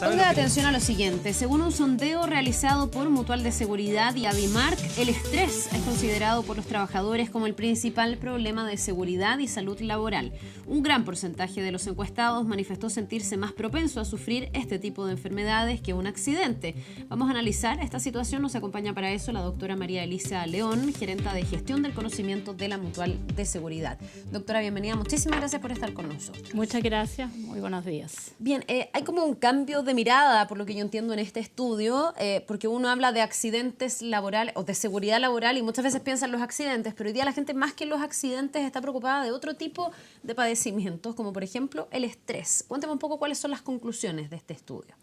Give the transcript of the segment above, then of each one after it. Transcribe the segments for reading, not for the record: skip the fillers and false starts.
Ponga atención a lo siguiente. Según un sondeo realizado por Mutual de Seguridad y Avimark, el estrés es considerado por los trabajadores como el principal problema de seguridad y salud laboral. Un gran porcentaje de los encuestados manifestó sentirse más propenso a sufrir este tipo de enfermedades que un accidente. Vamos a analizar esta situación. Nos acompaña para eso la doctora María Elisa León, gerenta de gestión del conocimiento de la Mutual de Seguridad. Doctora, bienvenida. Muchísimas gracias por estar con nosotros. Muchas gracias. Muy buenos días. Bien, hay como un cambio de mirada, por lo que yo entiendo en este estudio, porque uno habla de accidentes laborales o de seguridad laboral y muchas veces piensa en los accidentes, pero hoy día la gente más que en los accidentes está preocupada de otro tipo de padecimientos, como por ejemplo el estrés. Cuéntame un poco cuáles son las conclusiones de este estudio.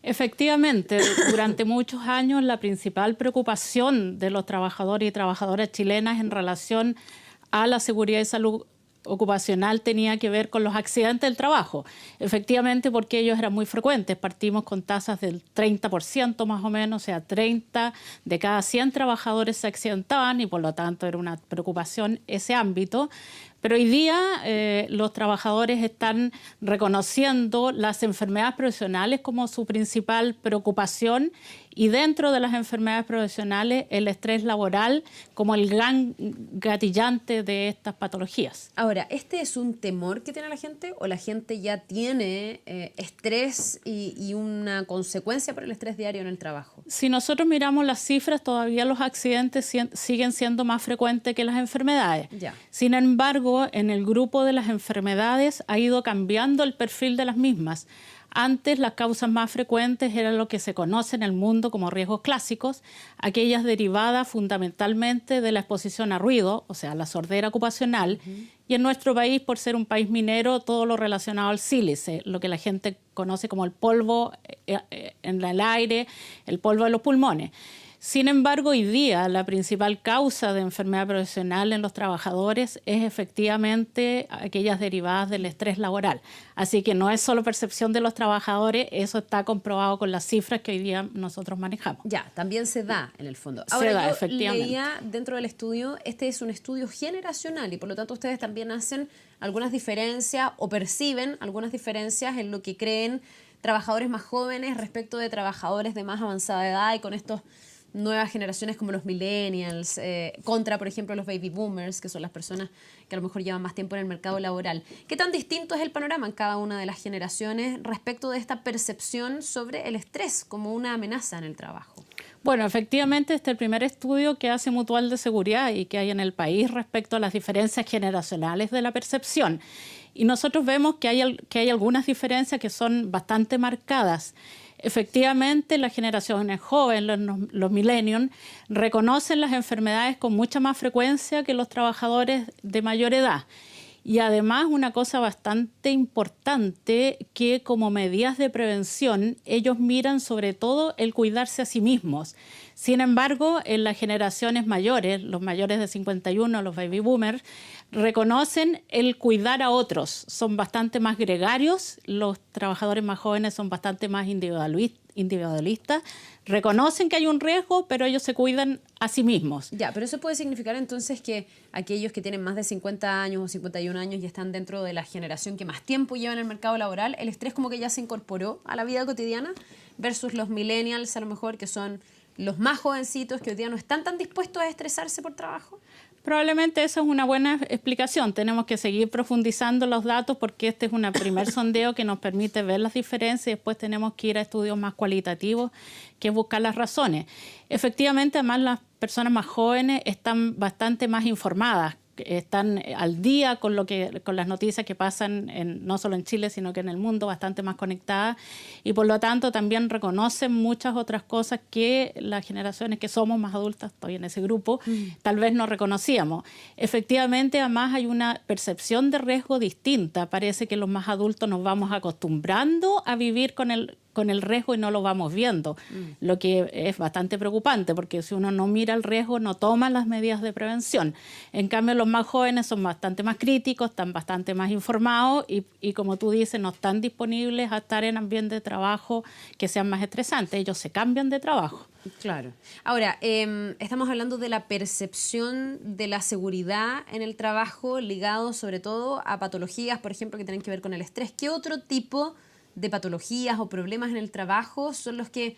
Efectivamente, durante muchos años la principal preocupación de los trabajadores y trabajadoras chilenas en relación a la seguridad y salud ocupacional tenía que ver con los accidentes del trabajo. Efectivamente, porque ellos eran muy frecuentes. Partimos con tasas del 30% más o menos, o sea, 30 de cada 100 trabajadores se accidentaban y por lo tanto era una preocupación ese ámbito. Pero hoy día los trabajadores están reconociendo las enfermedades profesionales como su principal preocupación y dentro de las enfermedades profesionales el estrés laboral como el gran gatillante de estas patologías. Ahora, ¿este es un temor que tiene la gente o la gente ya tiene estrés y una consecuencia por el estrés diario en el trabajo? Si nosotros miramos las cifras, todavía los accidentes siguen siendo más frecuentes que las enfermedades. Ya. Sin embargo, en el grupo de las enfermedades ha ido cambiando el perfil de las mismas. Antes las causas más frecuentes eran lo que se conoce en el mundo como riesgos clásicos, aquellas derivadas fundamentalmente de la exposición a ruido, o sea, la sordera ocupacional, y en nuestro país, por ser un país minero, todo lo relacionado al sílice, lo que la gente conoce como el polvo en el aire, el polvo de los pulmones. Sin embargo, hoy día la principal causa de enfermedad profesional en los trabajadores es efectivamente aquellas derivadas del estrés laboral. Así que no es solo percepción de los trabajadores, eso está comprobado con las cifras que hoy día nosotros manejamos. Ya, también se da en el fondo. Se Ahora, da, yo efectivamente. leía dentro del estudio, este es un estudio generacional y por lo tanto ustedes también hacen algunas diferencias o perciben algunas diferencias en lo que creen trabajadores más jóvenes respecto de trabajadores de más avanzada edad y con estos nuevas generaciones como los millennials, contra, por ejemplo, los baby boomers, que son las personas que a lo mejor llevan más tiempo en el mercado laboral. ¿Qué tan distinto es el panorama en cada una de las generaciones respecto de esta percepción sobre el estrés como una amenaza en el trabajo? Bueno, efectivamente, este es el primer estudio que hace Mutual de Seguridad y que hay en el país respecto a las diferencias generacionales de la percepción. Y nosotros vemos que hay algunas diferencias que son bastante marcadas. Efectivamente, las generaciones jóvenes, los millennials, reconocen las enfermedades con mucha más frecuencia que los trabajadores de mayor edad. Y además, una cosa bastante importante, que como medidas de prevención, ellos miran sobre todo el cuidarse a sí mismos. Sin embargo, en las generaciones mayores, los mayores de 51, los baby boomers, reconocen el cuidar a otros. Son bastante más gregarios, los trabajadores más jóvenes son bastante más individualistas, reconocen que hay un riesgo, pero ellos se cuidan a sí mismos. Ya, pero eso puede significar entonces que aquellos que tienen más de 50 años o 51 años y están dentro de la generación que más tiempo lleva en el mercado laboral, el estrés como que ya se incorporó a la vida cotidiana versus los millennials a lo mejor que son los más jovencitos que hoy día no están tan dispuestos a estresarse por trabajo. Probablemente esa es una buena explicación. Tenemos que seguir profundizando los datos porque este es un primer sondeo que nos permite ver las diferencias y después tenemos que ir a estudios más cualitativos que buscar las razones. Efectivamente, además las personas más jóvenes están bastante más informadas, están al día con las noticias que pasan no solo en Chile, sino que en el mundo, bastante más conectadas y por lo tanto también reconocen muchas otras cosas que las generaciones que somos más adultas, estoy en ese grupo, tal vez no reconocíamos. Efectivamente, además hay una percepción de riesgo distinta. Parece que los más adultos nos vamos acostumbrando a vivir con el riesgo y no lo vamos viendo, lo que es bastante preocupante porque si uno no mira el riesgo no toma las medidas de prevención. En cambio los más jóvenes son bastante más críticos, están bastante más informados y como tú dices no están disponibles a estar en ambientes de trabajo que sean más estresantes, ellos se cambian de trabajo. Claro. Ahora, estamos hablando de la percepción de la seguridad en el trabajo ligado sobre todo a patologías, por ejemplo, que tienen que ver con el estrés. ¿Qué otro tipo de patologías o problemas en el trabajo son los que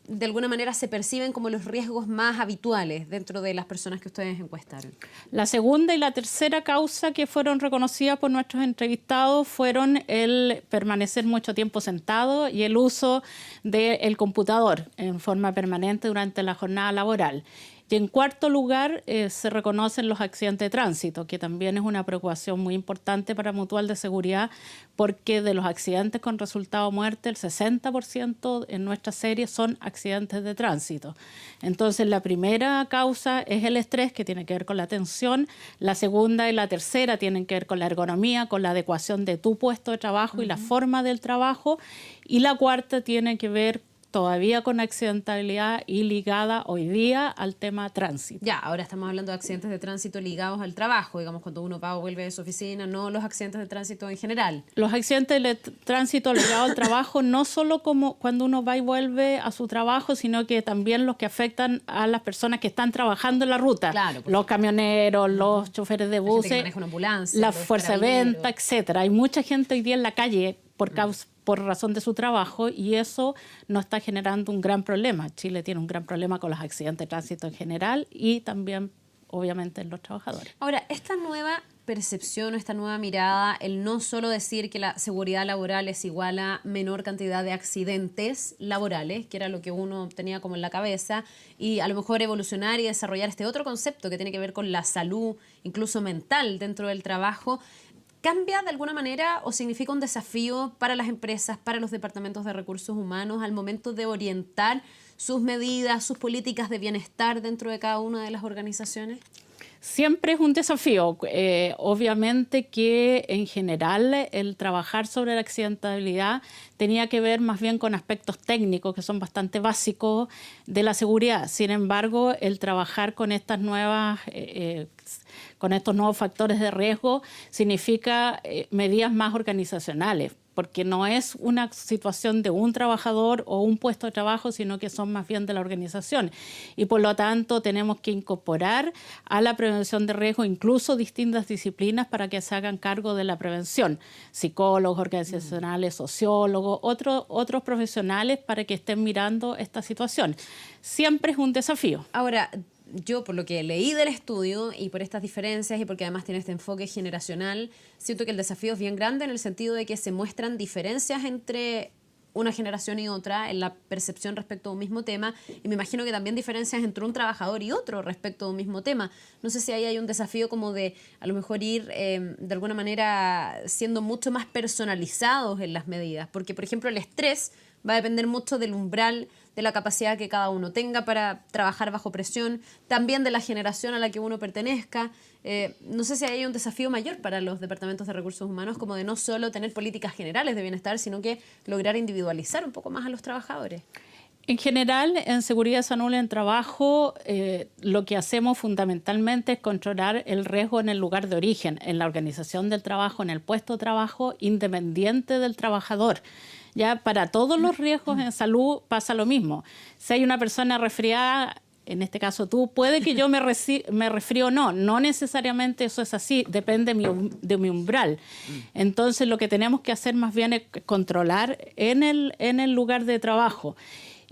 de alguna manera se perciben como los riesgos más habituales dentro de las personas que ustedes encuestaron? La segunda y la tercera causa que fueron reconocidas por nuestros entrevistados fueron el permanecer mucho tiempo sentado y el uso del computador en forma permanente durante la jornada laboral. Y en cuarto lugar, se reconocen los accidentes de tránsito, que también es una preocupación muy importante para Mutual de Seguridad, porque de los accidentes con resultado muerte, el 60% en nuestra serie son accidentes de tránsito. Entonces, la primera causa es el estrés, que tiene que ver con la tensión. La segunda y la tercera tienen que ver con la ergonomía, con la adecuación de tu puesto de trabajo y la forma del trabajo. Y la cuarta tiene que ver todavía con accidentabilidad y ligada hoy día al tema tránsito. Ya, ahora estamos hablando de accidentes de tránsito ligados al trabajo, digamos, cuando uno va o vuelve de su oficina, no los accidentes de tránsito en general. Los accidentes de tránsito ligados al trabajo no solo como cuando uno va y vuelve a su trabajo, sino que también los que afectan a las personas que están trabajando en la ruta. Claro, los camioneros, los choferes de buses, que maneja una ambulancia, la fuerza de venta, etcétera. Hay mucha gente hoy día en la calle por razón de su trabajo, y eso nos está generando un gran problema. Chile tiene un gran problema con los accidentes de tránsito en general y también, obviamente, en los trabajadores. Ahora, esta nueva percepción, esta nueva mirada, el no solo decir que la seguridad laboral es igual a menor cantidad de accidentes laborales, que era lo que uno tenía como en la cabeza, y a lo mejor evolucionar y desarrollar este otro concepto que tiene que ver con la salud, incluso mental dentro del trabajo, ¿cambia de alguna manera o significa un desafío para las empresas, para los departamentos de recursos humanos al momento de orientar sus medidas, sus políticas de bienestar dentro de cada una de las organizaciones? Siempre es un desafío. Obviamente que en general el trabajar sobre la accidentabilidad tenía que ver más bien con aspectos técnicos que son bastante básicos de la seguridad. Sin embargo, el trabajar con estas nuevas con estos nuevos factores de riesgo significa medidas más organizacionales, porque no es una situación de un trabajador o un puesto de trabajo, sino que son más bien de la organización. Y por lo tanto tenemos que incorporar a la prevención de riesgo incluso distintas disciplinas para que se hagan cargo de la prevención. Psicólogos organizacionales, sociólogos, otros profesionales para que estén mirando esta situación. Siempre es un desafío. Ahora, yo por lo que leí del estudio y por estas diferencias y porque además tiene este enfoque generacional, siento que el desafío es bien grande en el sentido de que se muestran diferencias entre una generación y otra en la percepción respecto a un mismo tema, y me imagino que también diferencias entre un trabajador y otro respecto a un mismo tema. No sé si ahí hay un desafío como de a lo mejor ir de alguna manera siendo mucho más personalizados en las medidas, porque por ejemplo el estrés va a depender mucho del umbral, de la capacidad que cada uno tenga para trabajar bajo presión, también de la generación a la que uno pertenezca. No sé si hay un desafío mayor para los departamentos de recursos humanos, como de no solo tener políticas generales de bienestar, sino que lograr individualizar un poco más a los trabajadores. En general, en seguridad, salud y en trabajo, lo que hacemos fundamentalmente es controlar el riesgo en el lugar de origen, en la organización del trabajo, en el puesto de trabajo, independiente del trabajador. Ya para todos los riesgos en salud pasa lo mismo. Si hay una persona resfriada, en este caso tú, puede que yo me resfríe o no. No necesariamente eso es así, depende de mi umbral. Entonces lo que tenemos que hacer más bien es controlar en el lugar de trabajo.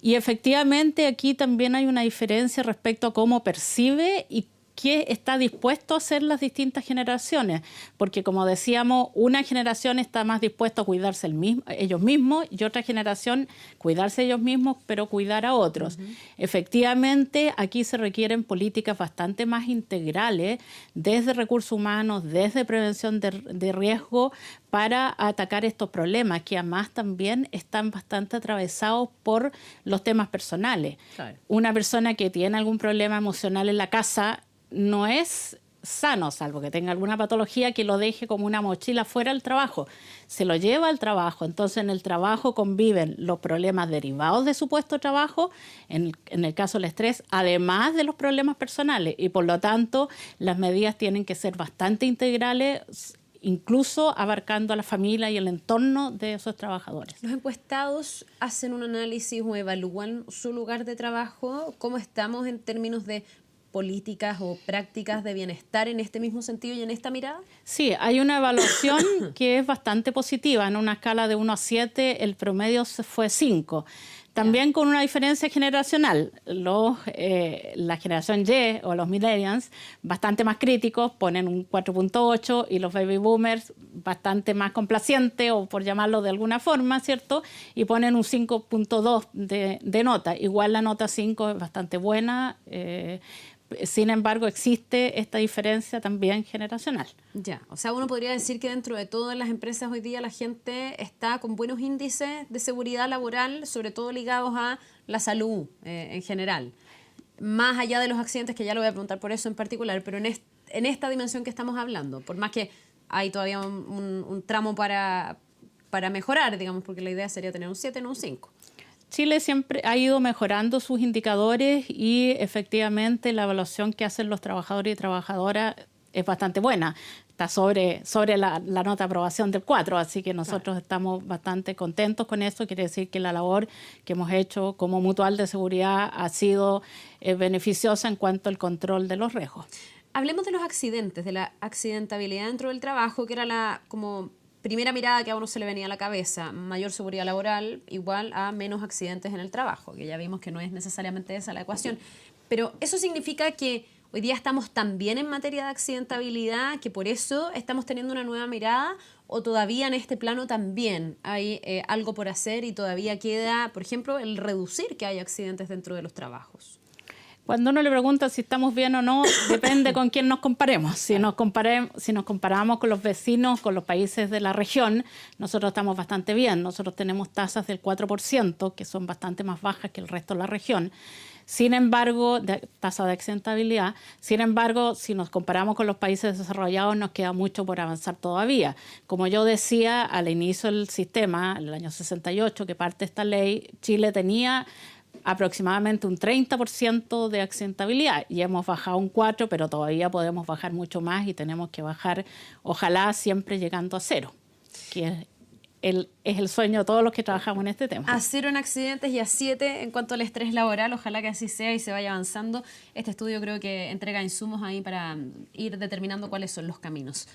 Y efectivamente aquí también hay una diferencia respecto a cómo percibe y qué está dispuesto a hacer las distintas generaciones, porque como decíamos, una generación está más dispuesta a cuidarse ellos mismos y otra generación cuidarse ellos mismos, pero cuidar a otros. Efectivamente, aquí se requieren políticas bastante más integrales desde recursos humanos, desde prevención de riesgo, para atacar estos problemas, que además también están bastante atravesados por los temas personales. Claro. Una persona que tiene algún problema emocional en la casa no es sano, salvo que tenga alguna patología que lo deje como una mochila fuera del trabajo. Se lo lleva al trabajo. Entonces, en el trabajo conviven los problemas derivados de su puesto de trabajo, en el caso del estrés, además de los problemas personales. Y por lo tanto, las medidas tienen que ser bastante integrales, incluso abarcando a la familia y el entorno de esos trabajadores. ¿Los encuestados hacen un análisis o evalúan su lugar de trabajo? ¿Cómo estamos en términos de políticas o prácticas de bienestar en este mismo sentido y en esta mirada? Sí, hay una evaluación que es bastante positiva. En una escala de 1 a 7, el promedio fue 5. También con una diferencia generacional. La generación Y o los millennials, bastante más críticos, ponen un 4.8 y los baby boomers bastante más complacientes, o por llamarlo de alguna forma, ¿cierto? Y ponen un 5.2 de nota. Igual la nota 5 es bastante buena. Sin embargo, existe esta diferencia también generacional. Ya, o sea, uno podría decir que dentro de todo en las empresas hoy día la gente está con buenos índices de seguridad laboral, sobre todo ligados a la salud en general. Más allá de los accidentes, que ya lo voy a preguntar por eso en particular, pero en esta dimensión que estamos hablando, por más que hay todavía un tramo para mejorar, digamos, porque la idea sería tener un 7, no un 5. Chile siempre ha ido mejorando sus indicadores y efectivamente la evaluación que hacen los trabajadores y trabajadoras es bastante buena. Está sobre la nota de aprobación del 4, así que nosotros estamos bastante contentos con eso. Quiere decir que la labor que hemos hecho como Mutual de Seguridad ha sido beneficiosa en cuanto al control de los riesgos. Hablemos de los accidentes, de la accidentabilidad dentro del trabajo, que era la como primera mirada que a uno se le venía a la cabeza. Mayor seguridad laboral igual a menos accidentes en el trabajo, que ya vimos que no es necesariamente esa la ecuación. Pero eso significa que hoy día estamos tan bien en materia de accidentabilidad que por eso estamos teniendo una nueva mirada, o todavía en este plano también hay algo por hacer y todavía queda, por ejemplo, el reducir que haya accidentes dentro de los trabajos. Cuando uno le pregunta si estamos bien o no, depende con quién nos comparemos. Si nos comparamos con los vecinos, con los países de la región, nosotros estamos bastante bien. Nosotros tenemos tasas del 4%, que son bastante más bajas que el resto de la región. Sin embargo, tasa de accidentabilidad. Sin embargo, si nos comparamos con los países desarrollados, nos queda mucho por avanzar todavía. Como yo decía, al inicio del sistema, en el año 68, que parte esta ley, Chile tenía aproximadamente un 30% de accidentabilidad y hemos bajado un 4%, pero todavía podemos bajar mucho más y tenemos que bajar, ojalá siempre llegando a 0, que es el sueño de todos los que trabajamos en este tema. A 0 en accidentes y a 7 en cuanto al estrés laboral, ojalá que así sea y se vaya avanzando. Este estudio creo que entrega insumos ahí para ir determinando cuáles son los caminos.